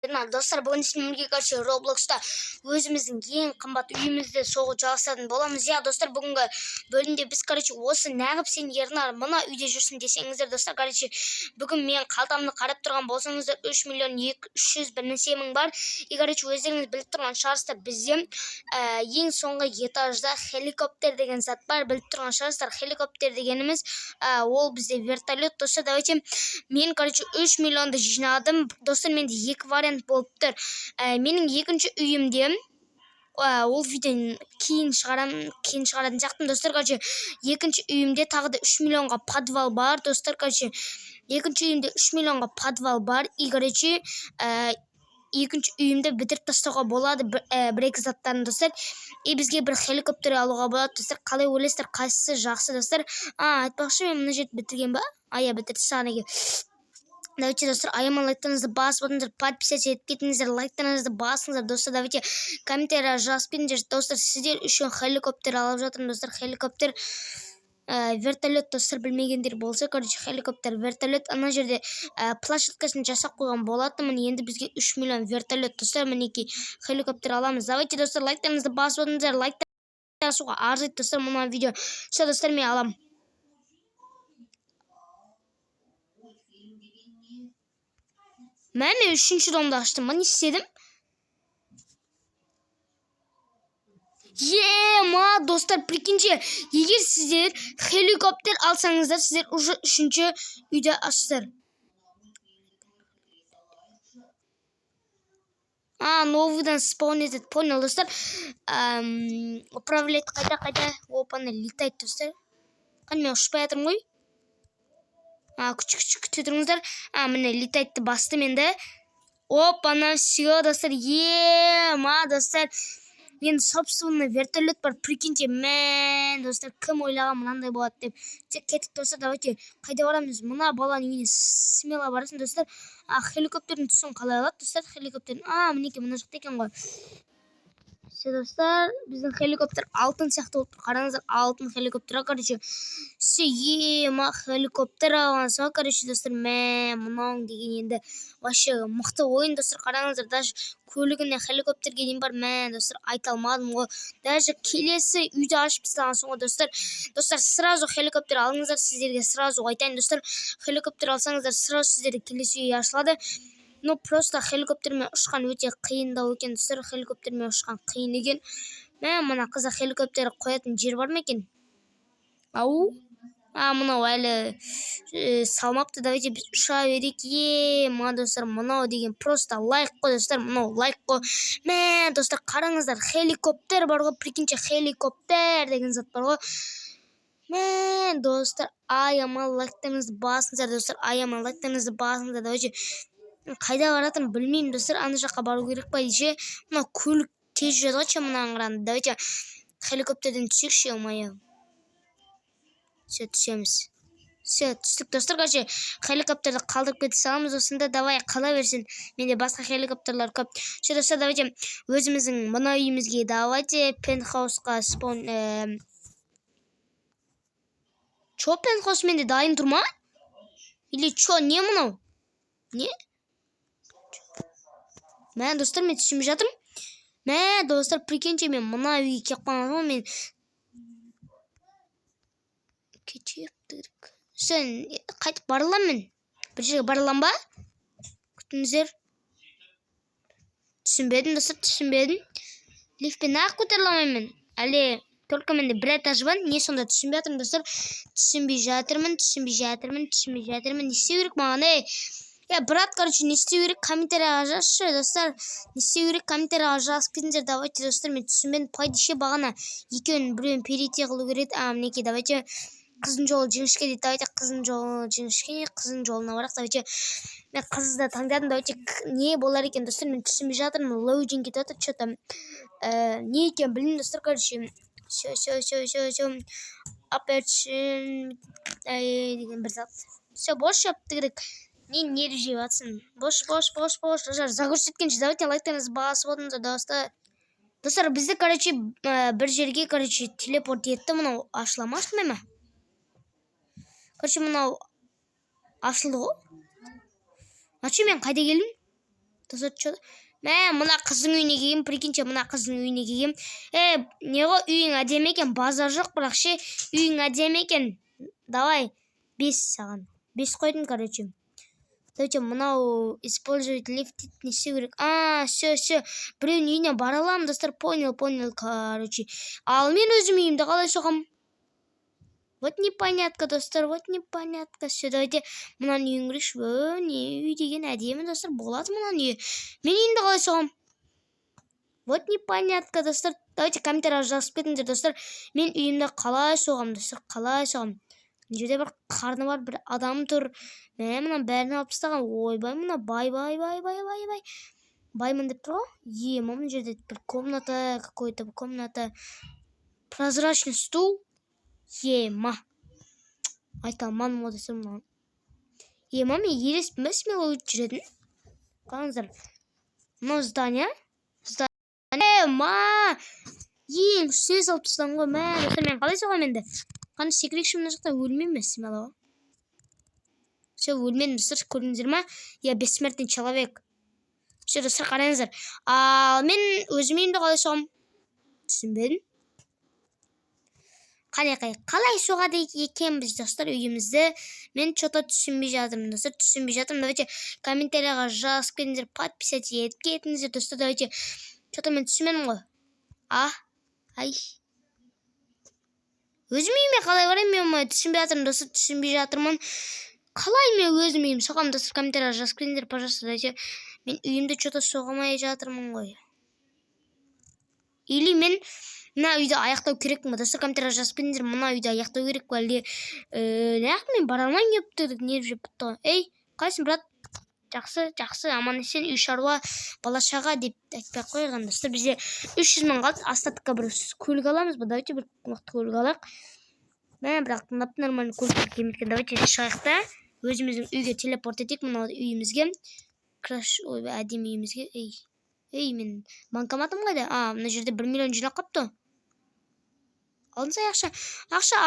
Dostlar bugün sizlerle karşı Roblox'ta özümüzün en kımbat uyumuzda soğuk çalışатын bolamız ya dostlar. Bugünkü bölümde biz karşı olsa ne yapıp senin yerine bana uyda жүрсün desеңіздер dostlar. Karşı bugün men kaltamды qarап тұрған болсаңыздар 3 миллион 300 бір нәрсе мың бар. Karşı өздеріңіз біліп тұрған шығарсыздар, бізде ең соңғы этажда helikopter деген зат бар. Біліп тұрған шығарсыздар, helikopter дегеніміз ол бізде вертолет достар. Давайте мен karşı 3 миллионды жинадым достар. Менде екі вариант болып тұр. Менің екінші үйімде ол видеоны кейін шығаратын сияқтымын достар. Короче, екінші үйімде тағы да 3 миллионға подвал бар достар. Короче, екінші үйімде 3 миллионға подвал бар. И короче, екінші үйімді бітіріп тастауға болады бір-екі заттарын достар. И бізге бір helikopter алуға болады достар. Қалай ойлайсыздар, қайсысы жақсы достар? Айтпақшы, мен мына жерді бітірген ба? Я бітірді саған еге. Давайте, достар, аяма лайктарыңызды басып отырыңыздар, подписаться етіп кетіңіздер, лайктарыңызды басыңыздар, достар. Давайте комментария жазып кетіңіздер, достар. Сіздер үшін helikopter алып жатырмын, достар. Helikopter, вертолет, достар, білмегендер болса, короче, helikopter, вертолет, ана жерде площадкасын жасап қойған болатын. Міне енді бізге 3 миллион вертолет, достар. Мінекей helikopter аламыз. Давайте, достар, лайктарыңызды басып отырыңыздар, лайктар басуға арзайды, достар, мына видео. Все, достар, мен алам. Мен үшінші домды аштым. Мен істедім. Достар, прикиньте, егер сіздер helikopter алсаңыздар, сіздер уже үшінші үйде аштыр. Новыйдан спаун етеді. Понял, достар. Управлять қайда. Опаны летайды, достар. Мен ұшпай атырмын ғой. Күшік күте тұрыңыздар. Міне летайды бастым енді. Опана, все, достар. Достар. Енді собственно вертолет бар. Прикиньте, достар, кім ойлаған мынандай болады деп. Кетіп, достар, давайте қайда барамыз? Мына баланың үйіне смело барасың, достар. Helikopтердің түсін қалай алады, достар? Helikopтердің. Мінеке, мына жақта екен ғой. Все, достар, біздің helikopter алтын сияқты болып тұр. Қараңыздар, алтын helikopter. Короче, все, helikopter алған соң, короче, достар, мынауың деген енді вообще мықты ойын, достар. Қараңыздар, даже көлігіне helikopterге дейін бар. Достар, айта алмадым ғой. Даже келесі үйді ашып тастаған соң, достар. Достар, сразу helikopter алыңыздар, сіздерге сразу айтайын, достар. Helikopter алсаңыздар, сразу сіздерге келесі үй ашылады. Но просто helikopterмен ұшқан өте қиындау екен, достар. Helikopterмен ұшқан қиын екен. Мына қыза helikopter қоятын жер бар ма екен? Мынау әлі салмапты. Давайте біз ұша берейік. Достар, мынау деген просто лайк қой, достар. Мынау лайк қой. Достар, қараңыздар, helikopter бар ғой. Прикиньте, helikopter деген зат бар ғой. Достар, аяма лайктарыңызды басыңыздар, достар. Аяма лайктарыңызды басыңыздар. Давайте қайда баратын білмеймін, достар. Ана жаққа бару керек па десе. Мына көлік тез жүреді ғой, мынаған қарағанда. Давайте helikopterден түсейікші, Все, түсеміз. Все, түстік, достар. Короче, helikopterді қалдырып кете саламыз. Осында давай қала берсін. Менде басқа helikopterлар көп. Все, достар, давайте өзіміздің мына үйімізге давайте пентхаусқа спаун. Чо пентхаус менде дайын тұрма? Или чо, не мынау? Не? Достар, мен түсінбей жатырмын. Достар, прикиньте, мен мына үйге келіп қалған ғой, мен кетіп. Сен қайтып барылам мен. Бір жерге барылам ба? Күтіңіздер. Түсінбедім, достар, түсінбедім. Лифтпен ақ көтеріламын мен. Әлі только менде бір этаж бар. Не сонда түсінбей жатырмын, достар. Түсінбей жатырмын. Не істеу керек маған, брат, короче, не істеу керек? Комментарияға жазшы, достар. Не істеу керек? Комментарияға жазып кетіңіздер. Давайте, достар, мен түсінбедім. Пайдеше бағана екеуін біреуін перейте қылу керек. Мінекей, давайте қыздың жолы жіңішке дейді. Давайте қыздың жолы жіңішке, қыздың жолына барақ. Давайте мен қызды таңдадым. Давайте не болар екен, достар, мен түсінбей жатырмын. Лоудинг кетіп жатыр, что-то не екен білмеймін, достар. Короче, все. Аперчин деген бір зат. Все, бош жапты керек. Не режим атсын. Бош. Загрузеткенше давайте лайктарыңызды басып отырыңыздар, достар. Достар, бізді, короче, бір жерге, короче, телепорт етті. Мынау ашыламашты ма? Короче, мынау ашылды ғой. Мен қайда келдім? достар мына қыздың үйіне келгем, прикиньте, мына қыздың үйіне келгем. Не ғой, үйің әдемі екен, базар жоқ, бірақ ше үйің әдемі екен. Давай 5 саған. 5 қойдым, короче. Давайте мынау использовать лифт не істеу керек. Все. Біреудің үйіне бара аламын, достар. Понял, короче. Ал мен өзім үйімді қалай соғам? Вот непонятка, достар, вот непонятка. Все, давайте мынаны үйін көрейікші. Не үй деген әдемі, достар, болады мынаны үй. Мен үйімді қалай соғам? Вот непонятка, достар. Давайте комментарияға жазып кетіңдер, достар. Мен үйімді қалай соғам, достар, қалай соғам? Мына жерде бір қарны бар, бір адам тұр. Мына бәрін алып тастаған. Ойбай, мына бай. Баймын деп тұр ғой. Мына жерде бір комната, какой-то комната. Прозрачный стул. Айта алмадым ғой достар мынаны. Мен елеспін бе смело өтіп жүретін. Қараңыздар. Мынау здание. Сөз алып тастаған ғой. Достар, мен қалай соғам енді? Қаны секірекші мына жақта өлмеймін смело. Все, өлмедім достар, көрдіңіздер ма? Я бессмертный человек. Все, достар, қараңыздар. Мен өзім үйімді қалай соғам? Түсінбедім. Қалай соғады екенбіз достар үйімізді? Мен что-то түсінбей жатырмын достар, Давайте комментарияға жазып кетіңіздер, подписать етіп кетіңіздер достар. Давайте что-то мен түсінмедім ғой. Өзім үйіме қалай барайын? Мен түсінбей жатырмын достар, Қалай мен өзім үйім соғам достар, комментарияға жазып кетіңіздер, пожалуйста. Давайте мен үйімді что-то соғамай жатырмын ғой. Или мен мына үйді аяқтау керекпін, достар, комментарияға жазып кетіңіздер, мына үйді аяқтау керек пе, әлде мен бара алмайын деп тұрдық, не деп бітті ғой. Қайсың, брат? Жақсы, аман есен, үй шаруа, бала шаға деп айтпай қойған достар. Бізде 300 мың қалды, остатыққа бір көлік аламыз ба? Давайте бір мықты көлік алайық. Бірақ нормальный көлік келмейді. Давайте шығайық та өзіміздің үйге телепорт етейік, мына үйімізге. Әдемі үйімізге. Мен банкоматым қайда? Мына жерде 1 миллион жинақ қапты. Алынсай ақша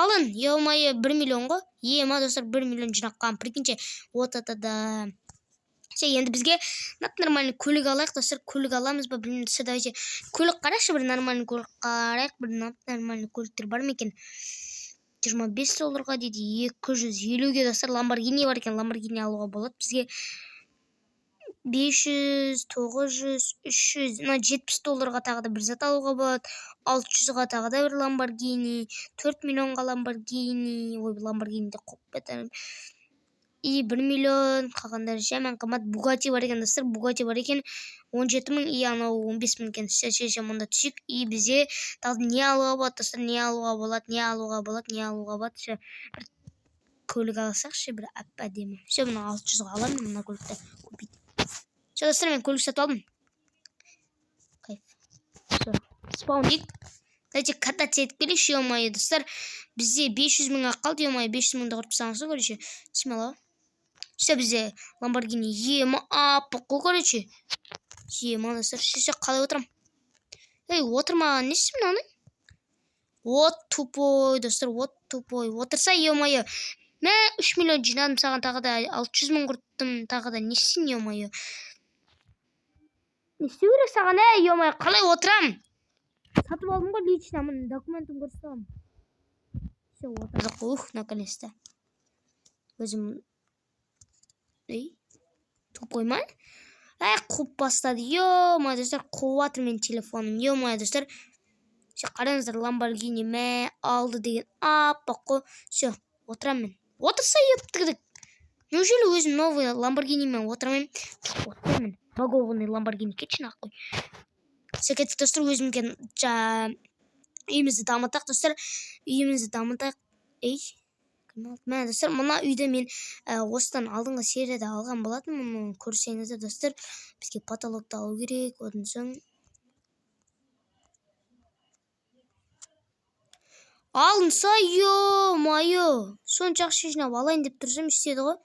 алын. 1 миллион ғой. Достар, 1 миллион жинақ қам. Прикиньте, да. Енді бізге нормальный көлік алайық, достар. Көлік аламыз ба? Білмеймін, давайте көлік қарайықшы, бір нормальный көлік қарайық. Бір нормальный көліктер бар ма екен? $25 дейді, 250-ге достар. Lamborghini бар екен, Lamborghini алуға болады. Бізге 500, 900, 300, $70 тағы да бір зат алуға болады. 600-ға тағы да бір Lamborghini, 4 миллионға Lamborghini, Lamborghini де қоп бетім. 1 миллион, қағандар жәмән қымат Bugatti бар екен, достар, Bugatti бар екен, 17 мың, анау 15 мың екен, мұнда түсік, бізде тағы не алуға болады, достар, не алуға болады, бір көлік алсақшы, бір әдемі. Мұна 600-ға аламын, мұна көлікті көпейді. Достар, мен көлік сатып алдым. Кайф. Спаун дейік. Давайте кататься етіп келейікші, достар. Бізде 500 мыңға қалды, 500 мыңды құрып саңызы, көрейші. Смело. Бізде Lamborghini аппаққо, көрейші. Достар, қалай отырам? Отырмаған несі мынаны? Тупой, достар, тупой. Отырса, 3 миллион жинадым саған, тағы да 600 мың құрттым, тағы да несін, Не істеу керек саған, қалай отырам? Сатып алдым ғой, лично документім көрсетем. Все, отырдық, наконец-то. Өзім... Тупой ма? Қуып бастады, достар, қуатыр мен телефоным, достар. Қараңыздар, Lamborghini алды деген аппаққо. Все, отырам мен. Отырса еттігідік. Неужели өзім новый Lamborghini мен отырамын? Отырамын. Багованный Lamborghini кетшін аққой. Секетті, достар, өзімген үйімізді дамытақ, достар. Достар, мұна үйді мен осыдан алдыңғы серияда алған болатын. Мұны көрсеңіздер, достар. Бізге потолокты алу керек, одан соң. Алынса, Соншақ шешінап алайын деп тұрсам істеді ғой.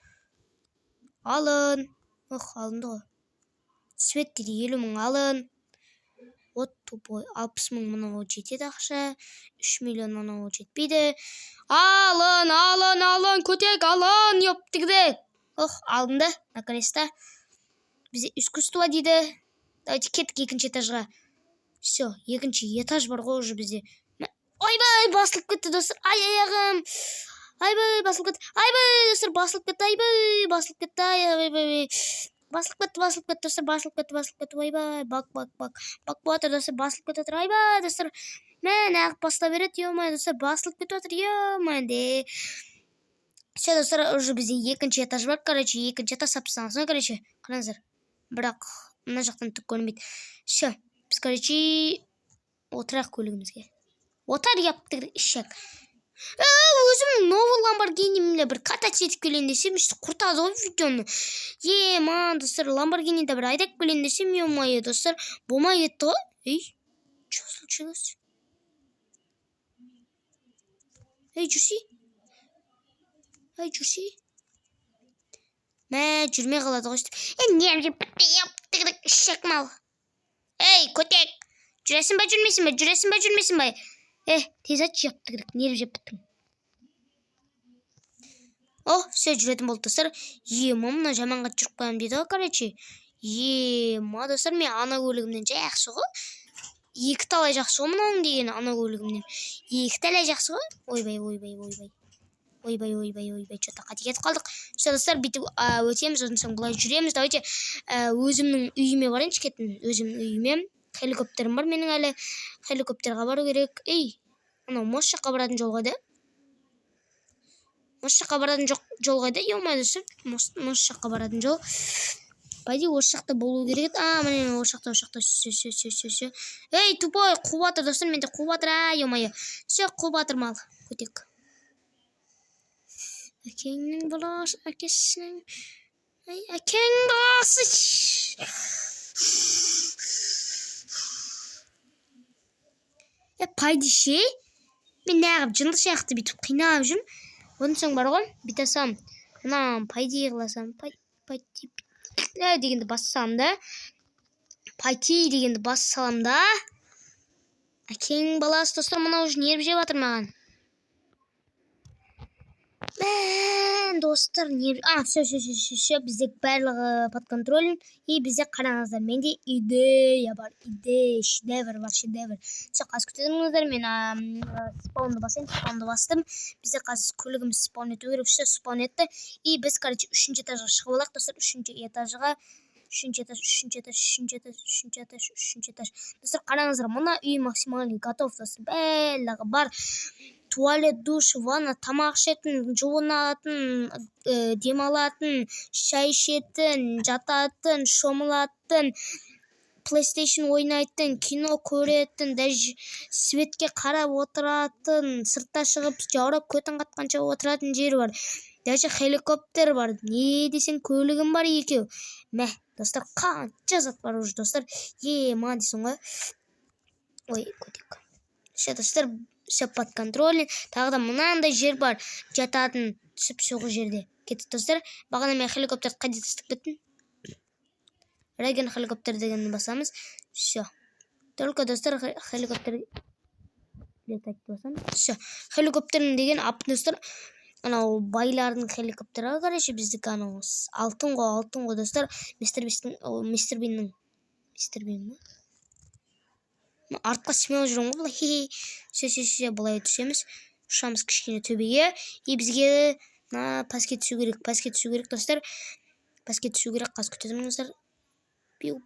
Алын. Алынды ғой. Свет дейді 50 мың алын. Тупой 60 мың мұнау жетеді ақша. 3 миллион мұнау жетпейді. Алын, көтек, алын, Алынды, наконец-то. Бізде искусство дейді. Давайте кеттік екінші этажға. Все, екінші этаж бар ғой уже бізде. Айбай, басылып кетті достар. Ай, аяғым. Айбай, басылып кетті. Айбай, достар, басылып кетті. Айбай, басылып кетті. Айбай. Басылып кетті, достар, басылып кетті. Айбай, бак. Бак болады, достар, басылып кетті отыр. Айбай, достар. Мен ағып басыла береді. Ё-май, достар, басылып кетті отыр. Ё-май, де. Все, достар, уже бізде екінші этаж бар. Короче, екінші этаж сапсаңыз, короче, қараңыздар. Бірақ мына жақтан түк көрінбейді. Все, біз, короче, отырақ көлігімізге. Отар яптыр ішек. Өзім новый Lamborghini бір катать етіп келейін десем, құртады ғой видеоны. Ман, достар, Lamborghini'ді бір айдап келейін десем, ё-мое, достар, болмай кетті ғой. Ей, что случилось? Ей, жүрсей? Мә, жүрмей қалады ғой. Немже бітті яптыр ішек мал. Ей, көтек, жүресің ба, жүрмесің ба? Тез айтшы, япты керек, нерв жеп біттің. Все, жүретін болды, достар. Мына жаманға жүріп қоям дейді ғой, короче. Достар, мен ана көлігімнен жақсы ғой. Екі талай жақсы ғой, мұның деген ана көлігімнен. Екі талай жақсы ғой. Ойбай, что-то қате кетіп қалдық. Все, достар, бүйтіп өтеміз, одан соң бұлай жүреміз. Давайте өзімнің үйіме барайыншы кеттім. Өзімнің үйіме. Хеликоптерім бар менің әлі. Хеликоптерға бару керек. Анау мос жаққа баратын жол қайда? Ё-май, достар, мос жаққа баратын жол. Пойди, осы жақта болу керек. Міне, осы жақта. Все. Ей, тупой, қуып атыр, достар, менде қуып атыр, ё-май. Все, қуып атыр мал. Көтек. Әкеңнің баласы, әкесінің. Әкеңнің баласы. Пайды ше, мен нағып жынды сияқты бүйтіп қинап жүрм. Одан соң бар ғой, бүйтасам, мына пайды қыласам, пайды дегенді бассам да, әкеңнің баласы, достар, мына уже нерв жеп жатыр маған. Достар, все, бізде барлығы под контролем. Бізде қараңыздар, менде идея бар, шедевр бар. Все, қазір күтедіңіздер, мен спаунды бастым. Бізде қазір көлігіміз спаун ету керек, все спаун етті. Біз, короче, үшінші этажға шығып алақ, достар, үшінші этаж. Достар, қараңыздар, мына үй максимальный готов, достар, барлығы бар. Туалет, душ, ванна, тамақ ішетін, жуынатын, демалатын, шай ішетін, жататын, шомылатын, PlayStation ойнайтын, кино көретін, даже светке қарап отыратын, сыртта шығып жаурап көтін қатқанша отыратын жер бар. Даже хеликоптер бар. Не десең, көлігім бар екеу. Достар, қанша зат бар уже, достар. Ма десің ғой. Ой, көтек. Все, достар, все под контролем. Тағы да мынандай жер бар. Жататын, түсіп соғы жерде. Кетті, достар. Бағана мен хеликоптерді қайда тастап кеттім. Реген хеликоптер дегенді басамыз. Все. Только, достар, хеликоптер летать басам. Все. Хеликоптерін деген ап, достар. Анау байлардың хеликоптері, короче, біздікі анау алтын ғой, достар. Мистер Биннің. Артқа смел жүрім ғой, бұлай. Все, бұлай түсеміз. Ұшамыз кішкене төбеге. Бізге паске түсу керек, достар. Паске түсу керек, қаз күтедіңіздер. Пиу.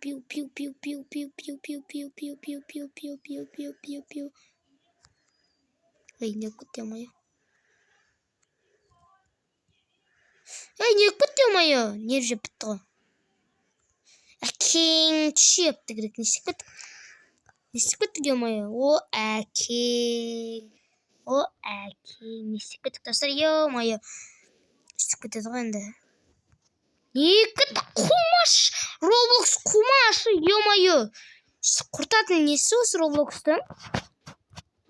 Не күтте мойы. Не күтте мойы. Нерв жеп бітті ғой. Әкең түшепті керек, несі күтті. Несі күттік, ё-мое? Әкең. Несі күттік, достар, ё-мое? Несі күттік ғой енді. Не күттік, қумаш! Roblox қумашы, ё-мое! Құртатын несі осы Roblox'ты?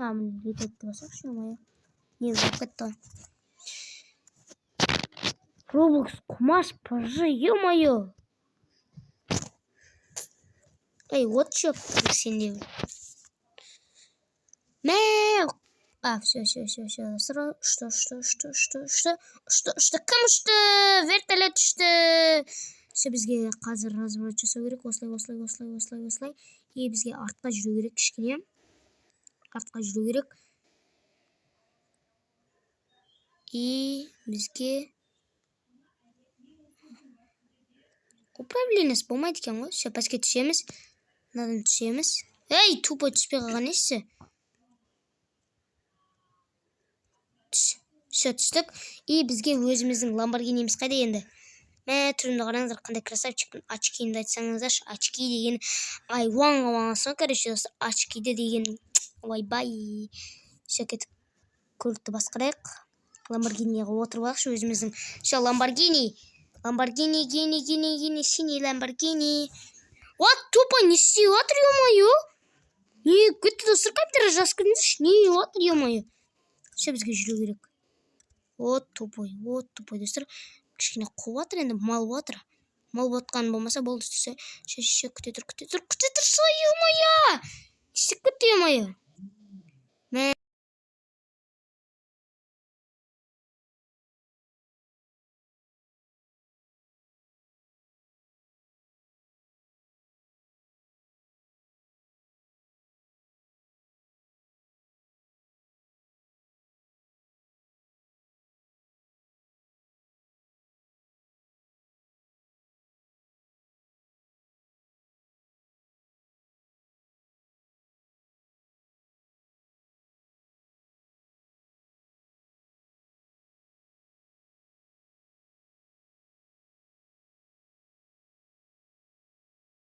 Мені жететті басақшы, ё-мое? Не күтті. Roblox қумаш, пожы, ё-мое! Эй, вот что сенде. Все. Что? Кім ұшты? Вертолет ұшты. Все бізге қазір разворот жасау керек. Осылай. И бізге артқа жүру керек кішкене. Артқа жүру керек. И бізге управлениесі болмайды екен ғой. Все, пәске түсеміз. Мынадан түсеміз. Ей, тупо түспей қалған несі? Все, түстік. И бізге өзіміздің ламборгиніміз қайда енді? Мә, түрімді қараңыздар, қандай красавчикпін. Очкиімді айтсаңыздаршы. Очки деген айуан. Короче, достар, очкиді деген. Ой-бай. Все, кетіп көлікті басқарайық. Ламборгинияға отырып алайықшы өзіміздің. Все, Ламборгини, гини, синий Ламборгини. Вот, тупо не істеп отыр, ё-моё. Не, кетті достар, камера жазып көріңіздерші. Не отыр, ё-моё. Все, бізге жүру керек. Вот тупой достар. Кішкене қуып отыр, енді мал отыр. Мал отқан болмаса болды. Все, күте тұр, ё-моё. Істеп кетті, ё-моё.